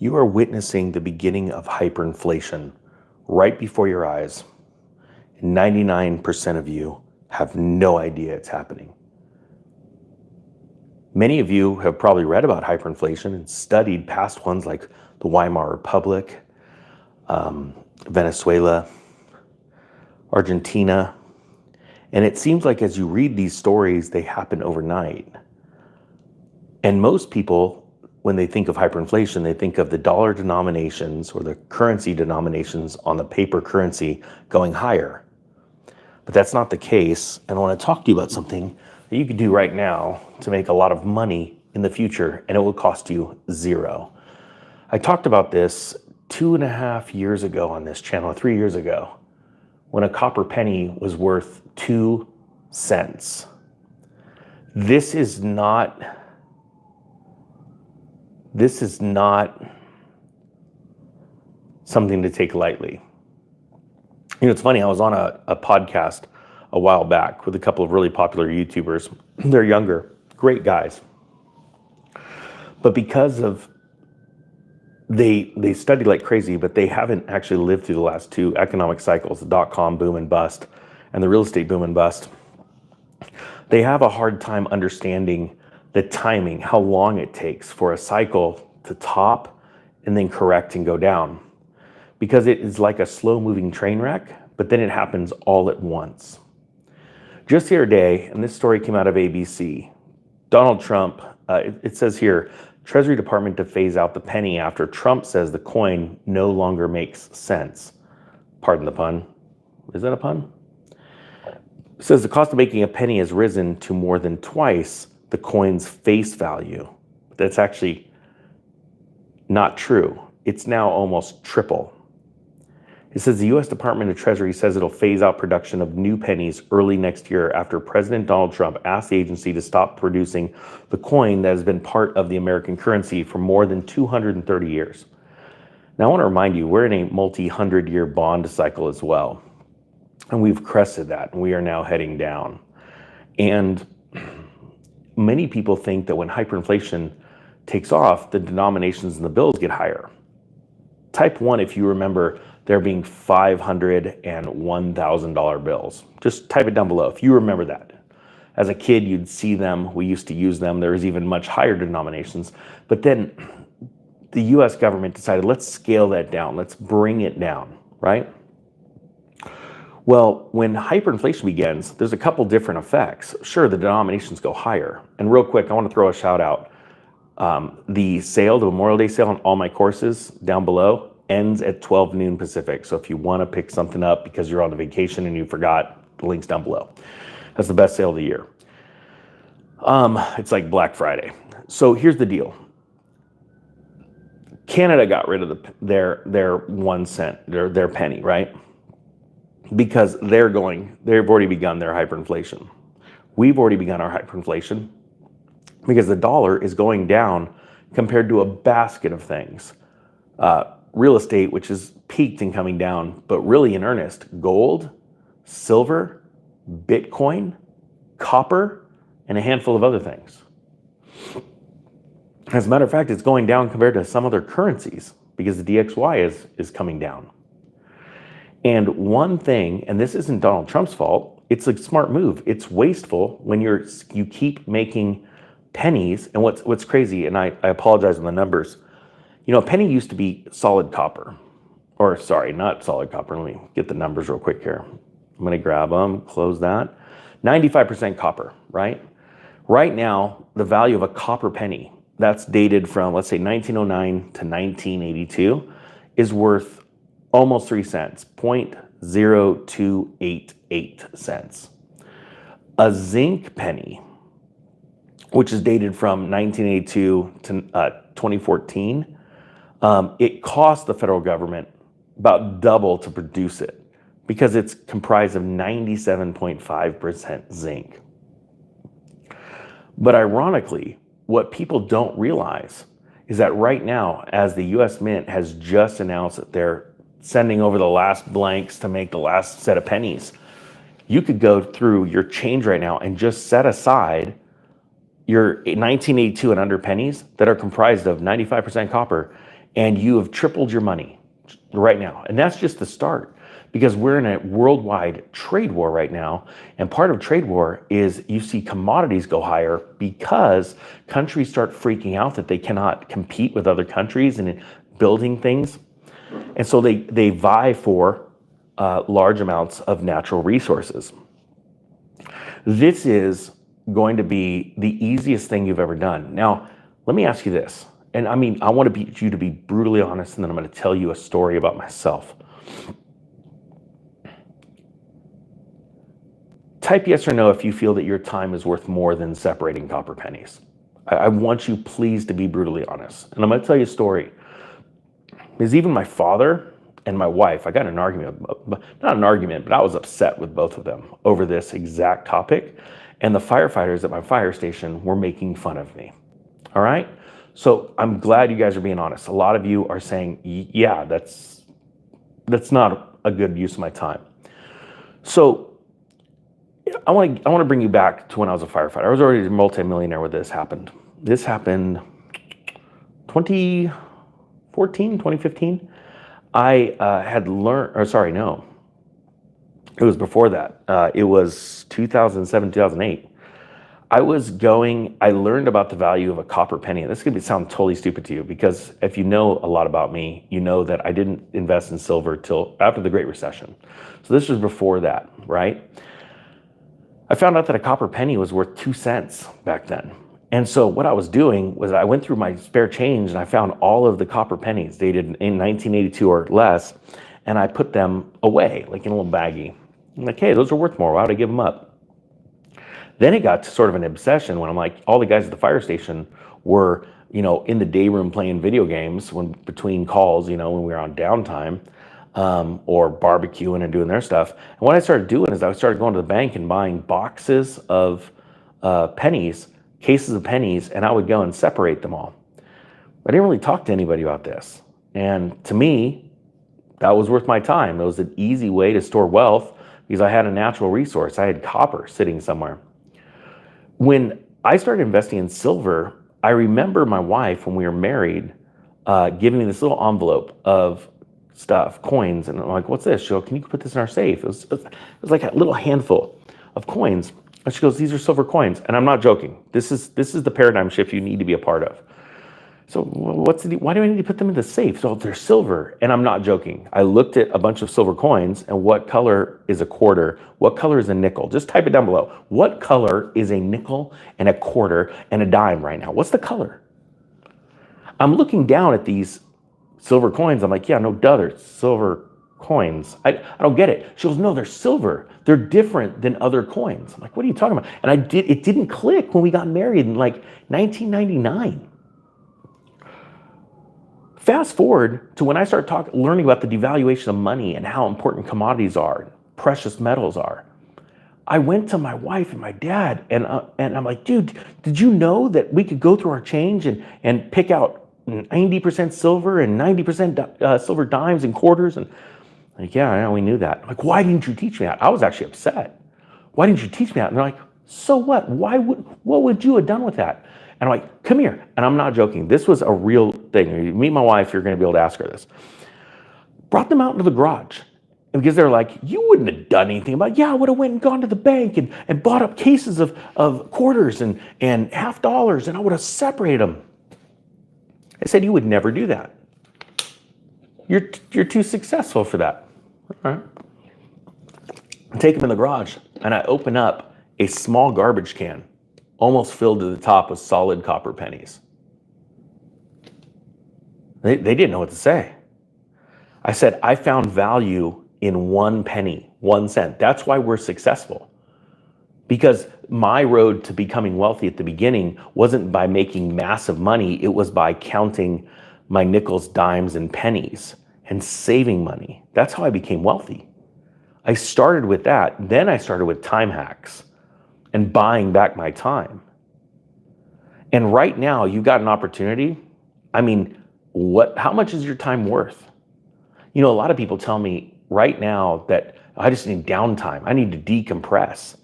You are witnessing the beginning of hyperinflation right before your eyes. 99% of you have no idea it's happening. Many of you have probably read about hyperinflation and studied past ones like the Weimar Republic, Venezuela, Argentina. And it seems like as you read these stories, they happen overnight. And most people, when they think of hyperinflation, they think of the dollar denominations or the currency denominations on the paper currency going higher. But that's not the case. And I want to talk to you about something that you could do right now to make a lot of money in the future, and it will cost you zero. I talked about this 2.5 years ago on this channel, 3 years ago, when a copper penny was worth 2 cents. This is not something to take lightly. You know, it's funny, I was on a podcast a while back with a couple of really popular YouTubers. They're younger, great guys. But because of, they study like crazy, but they haven't actually lived through the last 2 economic cycles, the dot-com boom and bust and the real estate boom and bust. They have a hard time understanding the timing, how long it takes for a cycle to top and then correct and go down. Because it is like a slow-moving train wreck, but then it happens all at once. Just the other day, and this story came out of ABC, Donald Trump, it says here, Treasury Department to phase out the penny after Trump says the coin no longer makes sense. Pardon the pun. Is that a pun? It says the cost of making a penny has risen to more than twice the coin's face value. That's actually not true. It's now almost triple. It says the U.S. Department of Treasury says it'll phase out production of new pennies early next year after President Donald Trump asked the agency to stop producing the coin that has been part of the American currency for more than 230 years. Now, I want to remind you, we're in a multi-100-year bond cycle as well. And we've crested that, and we are now heading down. And many people think that when hyperinflation takes off, the denominations in the bills get higher. Type 1, if you remember, there being $500 and $1,000 bills. Just type it down below if you remember that. As a kid, you'd see them. We used to use them. There was even much higher denominations. But then the US government decided, let's scale that down. Let's bring it down, right? Well, when hyperinflation begins, there's a couple different effects. Sure, the denominations go higher. And real quick, I want to throw a shout out. The Memorial Day sale on all my courses down below ends at 12 noon Pacific. So if you want to pick something up because you're on a vacation and you forgot, the link's down below. That's the best sale of the year. It's like Black Friday. So here's the deal. Canada got rid of their 1 cent, their penny, right? Because they've already begun their hyperinflation. We've already begun our hyperinflation because the dollar is going down compared to a basket of things. Real estate, which is peaked and coming down, but really in earnest, gold, silver, Bitcoin, copper, and a handful of other things. As a matter of fact, it's going down compared to some other currencies because the DXY is coming down. And one thing, and this isn't Donald Trump's fault, it's a smart move. It's wasteful when you keep making pennies. And what's crazy, and I apologize on the numbers, you know, a penny used to be solid copper. Or sorry, not solid copper. Let me get the numbers real quick here. I'm going to grab them, close that. 95% copper, right? Right now, the value of a copper penny, that's dated from, let's say, 1909 to 1982, is worth almost 3 cents, 0.0288 cents. A zinc penny, which is dated from 1982 to 2014, it cost the federal government about double to produce it because it's comprised of 97.5% zinc. But ironically, what people don't realize is that right now, as the US Mint has just announced that they're sending over the last blanks to make the last set of pennies, you could go through your change right now and just set aside your 1982 and under pennies that are comprised of 95% copper and you have tripled your money right now. And that's just the start, because we're in a worldwide trade war right now. And part of trade war is you see commodities go higher because countries start freaking out that they cannot compete with other countries in building things. And so they vie for large amounts of natural resources. This is going to be the easiest thing you've ever done. Now, let me ask you this. And I mean, I want you to be brutally honest, and then I'm going to tell you a story about myself. Type yes or no if you feel that your time is worth more than separating copper pennies. I want you, please, to be brutally honest. And I'm going to tell you a story. Because even my father and my wife, I got in an argument, not an argument, but I was upset with both of them over this exact topic. And the firefighters at my fire station were making fun of me. All right? So I'm glad you guys are being honest. A lot of you are saying, yeah, that's not a good use of my time. So I want to bring you back to when I was a firefighter. I was already a multimillionaire when this happened. This happened 2014, 2015. I had learned, or sorry, no. It was before that. It was 2007, 2008. I learned about the value of a copper penny. And this is going to sound totally stupid to you, because if you know a lot about me, you know that I didn't invest in silver till after the Great Recession. So this was before that, right? I found out that a copper penny was worth 2 cents back then. And so what I was doing was I went through my spare change and I found all of the copper pennies dated in 1982 or less, and I put them away, like in a little baggie. I'm like, hey, those are worth more. Why would I give them up? Then it got to sort of an obsession when I'm like, all the guys at the fire station were, in the day room playing video games between calls, when we were on downtime, or barbecuing and doing their stuff. And what I started doing is I started going to the bank and buying boxes of pennies, cases of pennies, and I would go and separate them all. I didn't really talk to anybody about this. And to me, that was worth my time. It was an easy way to store wealth because I had a natural resource. I had copper sitting somewhere. When I started investing in silver, I remember my wife, when we were married, giving me this little envelope of stuff, coins, and I'm like, what's this? She goes, can you put this in our safe? It was like a little handful of coins. And she goes, these are silver coins. And I'm not joking. This is the paradigm shift you need to be a part of. So why do I need to put them in the safe? So they're silver. And I'm not joking. I looked at a bunch of silver coins and what color is a quarter? What color is a nickel? Just type it down below. What color is a nickel and a quarter and a dime right now? What's the color? I'm looking down at these silver coins. I'm like, yeah, no duh, they're silver coins. I don't get it. She goes, no, they're silver. They're different than other coins. I'm like, what are you talking about? And it didn't click when we got married in like 1999. Fast forward to when I started learning about the devaluation of money and how important commodities are, precious metals are. I went to my wife and my dad and I'm like, dude, did you know that we could go through our change and pick out 90% silver and 90% silver dimes and quarters? And like, yeah, we knew that. I'm like, why didn't you teach me that? I was actually upset. Why didn't you teach me that? And they're like, so what? What would you have done with that? And I'm like, come here. And I'm not joking. This was a real thing. You meet my wife, you're going to be able to ask her this. Brought them out into the garage. And because they're like, you wouldn't have done anything about it. Yeah, I would have went and gone to the bank and bought up cases of quarters and half dollars, and I would have separated them. I said, you would never do that. You're too successful for that. All right. I take them in the garage, and I open up a small garbage can, almost filled to the top with solid copper pennies. They didn't know what to say. I said, I found value in 1 penny, 1 cent. That's why we're successful. Because my road to becoming wealthy at the beginning wasn't by making massive money. It was by counting my nickels, dimes, and pennies and saving money. That's how I became wealthy. I started with that. Then I started with time hacks and buying back my time. And right now, you've got an opportunity. I mean, how much is your time worth? A lot of people tell me right now that I just need downtime. I need to decompress.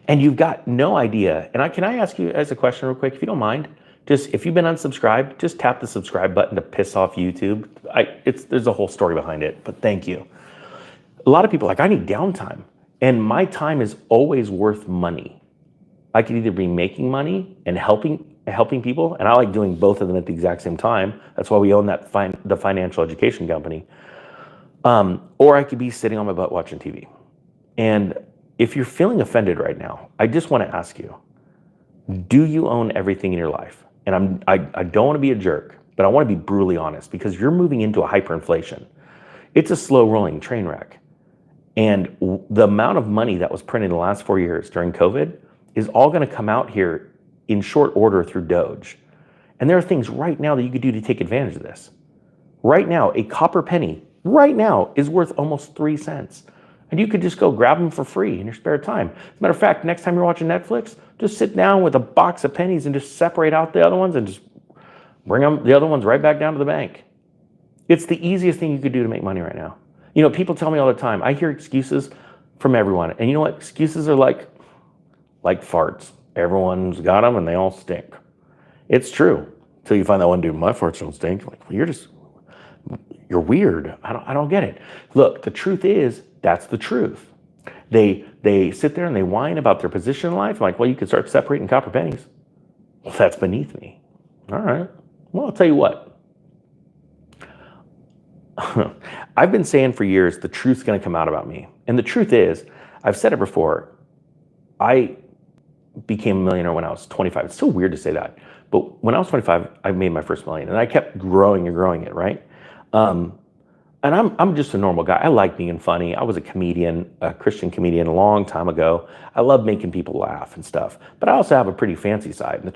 And you've got no idea. And can I ask you as a question real quick, if you don't mind? Just if you've been unsubscribed, just tap the subscribe button to piss off YouTube. There's a whole story behind it, but thank you. A lot of people are like, I need downtime, and my time is always worth money. I could either be making money and helping people, and I like doing both of them at the exact same time. That's why we own the financial education company. Or I could be sitting on my butt watching TV. And if you're feeling offended right now, I just want to ask you, do you own everything in your life? And I don't want to be a jerk, but I want to be brutally honest, because you're moving into a hyperinflation. It's a slow rolling train wreck. And the amount of money that was printed in the last 4 years during COVID is all going to come out here in short order through Doge. And there are things right now that you could do to take advantage of this. Right now, a copper penny right now is worth almost 3 cents. And you could just go grab them for free in your spare time. As a matter of fact, next time you're watching Netflix, just sit down with a box of pennies and just separate out the other ones and just bring the other ones right back down to the bank. It's the easiest thing you could do to make money right now. You know, people tell me all the time, I hear excuses from everyone. And you know what? Excuses are like farts. Everyone's got them and they all stink. It's true. Until you find that one dude, my farts don't stink. Like, well, you're weird. I don't get it. Look, the truth is, that's the truth. They sit there and they whine about their position in life. I'm like, well, you could start separating copper pennies. Well, that's beneath me. All right. Well, I'll tell you what. I've been saying for years, the truth's going to come out about me. And the truth is, I've said it before, I became a millionaire when I was 25. It's so weird to say that. But when I was 25, I made my first million. And I kept growing and growing it, right? And I'm just a normal guy. I like being funny. I was a comedian, a Christian comedian a long time ago. I love making people laugh and stuff. But I also have a pretty fancy side. And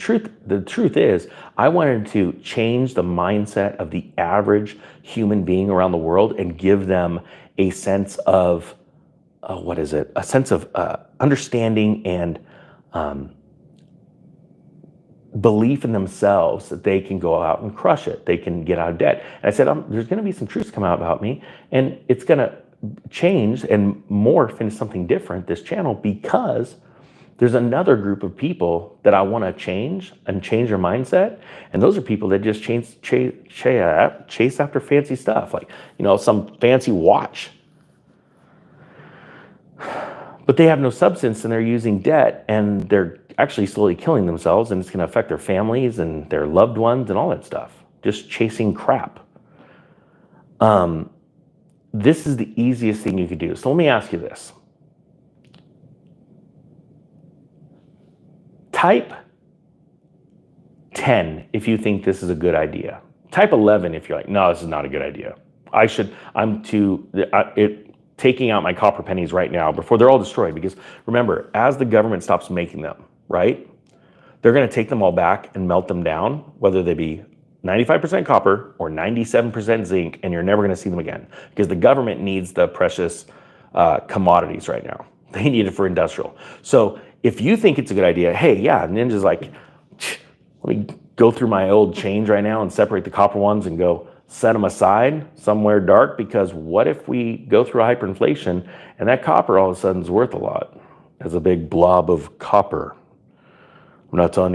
the truth is, I wanted to change the mindset of the average human being around the world and give them a sense of, a sense of understanding and belief in themselves that they can go out and crush it. They can get out of debt. And I said, there's going to be some truths come out about me, and it's going to change and morph into something different, this channel, because there's another group of people that I want to change and change their mindset. And those are people that just chase after fancy stuff, like, some fancy watch. But they have no substance and they're using debt, and they're actually slowly killing themselves, and it's going to affect their families and their loved ones and all that stuff. Just chasing crap. This is the easiest thing you could do. So let me ask you this. Type 10 if you think this is a good idea. Type 11 if you're like, no, this is not a good idea. Taking out my copper pennies right now before they're all destroyed. Because remember, as the government stops making them, right, they're going to take them all back and melt them down, whether they be 95% copper or 97% zinc, and you're never going to see them again, because the government needs the precious commodities right now. They need it for industrial. So if you think it's a good idea, hey, yeah, Ninja's like, let me go through my old change right now and separate the copper ones and go set them aside somewhere dark, because what if we go through a hyperinflation and that copper all of a sudden is worth a lot as a big blob of copper? I'm not telling